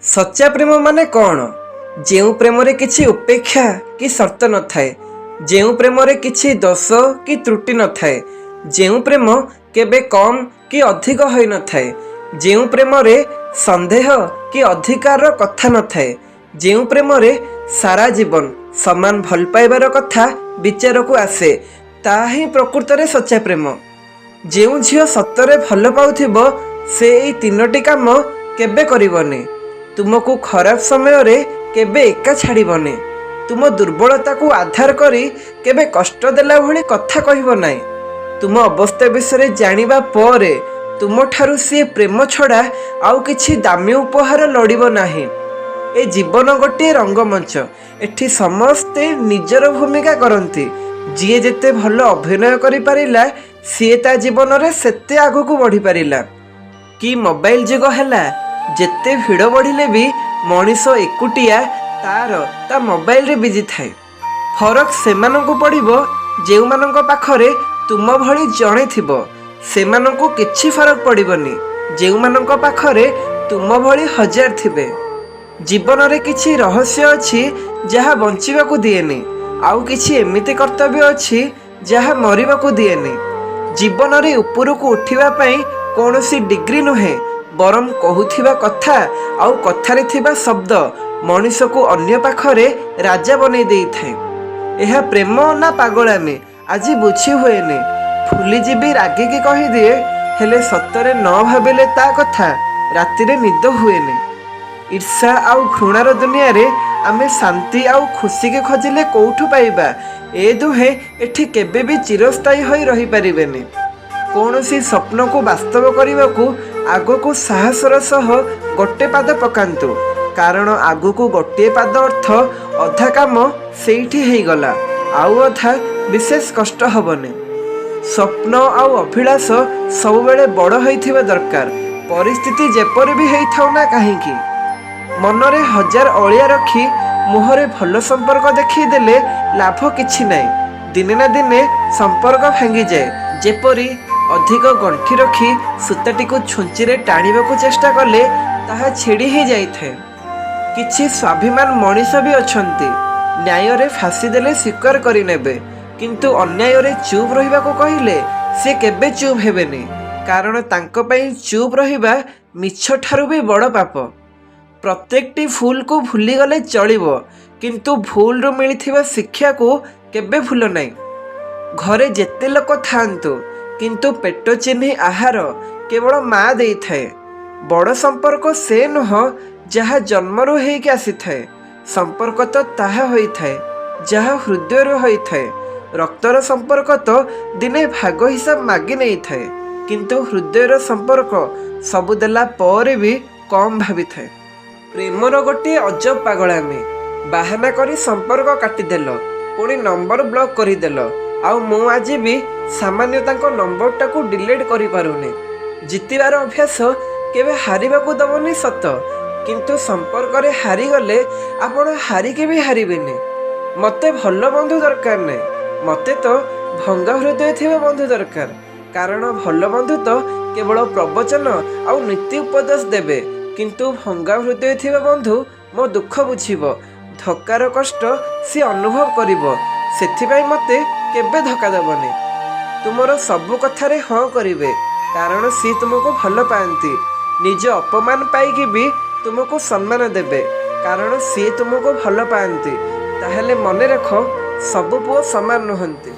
सच्चा प्रेम माने कौन? जेउ प्रेम रे किछि उपेक्षा कि शर्त न थाए, जेउ प्रेम रे किछि दोष कि त्रुटि न थाए, जेउ प्रेम केबे कम कि अधिक होई न थाए, जेउ प्रेम रे संदेह कि अधिकार रो कथा न थाए, जेउ प्रेम रे सारा जीवन समान भल पाइबार कथा विचार को आसे, ताही प्रकृत रे सच्चा प्रेम। जेउ झियो सतरे भल पाउथिबो से एई तीनोटी काम केबे करिवने। तुमको खराब समय रे केबे एका छाड़बने। तुम दुर्बलता को आधार करी केबे कष्ट देला भली कथा कहब नाई। तुम अवस्था विषय जानिबा परे तुम ठारू सी प्रेम छड़ा आउ किछि दामी उपहार लड़िब नाही। ए जीवन गोटे रंगमंच, एठी समस्ते निजर भूमिका करती। जीए जेते भल अभिनय करि पारिला सीए ता जीवन रे सेते आगु बढ़ी पारिला। कि मोबाइल जुग हैला, जेते भिड़ बढ़िले भी मनीष एकुटिया तार ता मोबाइल रे बिजी थाए। फरक सेमानंकु पड़िबो जेउ मानंक पाखरे तुम भली जणे थिबो, सेमानंकु किछि फरक पड़िबोनी जेउ मानंक पाखरे तुम भली हजार थिबे। जीवन रे किछि रहस्य अछि जहा बंचिबाकू दिएनी, आउ किछि एमिति कर्तव्य अछि जहा मरिबाकू दिएनी। जीवन रे उपरकू उठिबा पई कोनोसी डिग्री नुहे, बरम कहूथिबा कथा आउ कथारे थिबा शब्द मनीष को अन्य पाखरे राजा बनै देई थाए। एहा प्रेम ना पागलामी आज बुझी हुएने। फुली जीबी रागिकी कहि दिए, हेले सतरे न भाबिले ता कथा रातिरे निद हुएने। ईर्षा आउ घृणार दुनिया रे आमे शांति आउ खुशी के खोजिले कोठु पाइबा? ए दुहे एठी केबे भी चिरस्थायी होई रही परिबेनी। कौनसी स्वप्न को वास्तव करने को आगो को साहसर सह गोटे पाद पकांतु, कारण आगो को गोटे पाद अर्थ अधा काम सेठी ही गला, आउ अधा विशेष कष्ट हबने। स्वप्न आउ अभिलाष सब बेले बड़ होइथिबा दरकार, परिस्थिति जेपरि भी हेई थाउ ना काहेकि। मनरे हजार अलिया रखी मुहरे भल संपर्क देखी देले लाभ किछि नाही। दिने ना दिने संपर्क भांगी जाए। जेपरि अधिक गंठी रखी सूताटी को छुंचीरे टाणिबाकू चेष्टा कले ताहा छिड़ी ही जाइथे। किछि स्वाभिमान मनीष भी अछंती, न्याय रे फांसी देले स्वीकार करि नेबे, किंतु अन्याय रे चुप रहिबाकू कहिले से केबे चुप हेबेनी, कारण तांको पई चुप रहिबा मिछ ठारू भी बड़ पाप। प्रत्येकटी फूल को भूली गले चलिबो, किंतु भूल रो मिलिथिबा शिक्षा को केबे भूल नाही। घरे जेते लोक थांतु, किंतु पेट चिन्ही आहार केवल माँ दे थाए। बड़ संपर्क से नुह जहा जन्मरू हेइके आसी थाए। संपर्क तो ताहा होई थाए जहा हृदय होई थाए। रक्तर संपर्क तो दिने भाग हिसाब मागी नहीं थाए, किंतु हृदयर संपर्क सबु देला परे भी कम भावी थाए। प्रेमर गोटे अजब पागलामी, बाहाना करी संपर्क काटिदेल, पुणी नंबर ब्लॉक करदेल। आउ मु आज भी सामान्य तांको नंबर टाकू डिलीट करि पारुनी। जितिबार अभ्यास केबे हारिबाकू दबनी सत, किंतु संपर्क रे हारी गले आपण हारिके भी हारिबेनी। मते भल बंधु दरकार नै, मते तो भंगा हृदय थिबा बंधु दरकार। कारण भल बंधु तो केवल प्रवचन आउ नीति उपदेश देबे, किंतु भंगा हृदय थिबा बंधु मो दुख बुझिबो, धक्कार कष्ट सी अनुभव करिवो। सेथिबाई मते केबे धक्का देबनी। तुमर सबु कथारे हाँ करिवे, कारण सी तुमको भल पाती। निज अपमान पाइकी भी तुमको सम्मान देबे, कारण सी तुमको भल पाती। ताहेले मने रख, सबु पुओ समान नुहंती।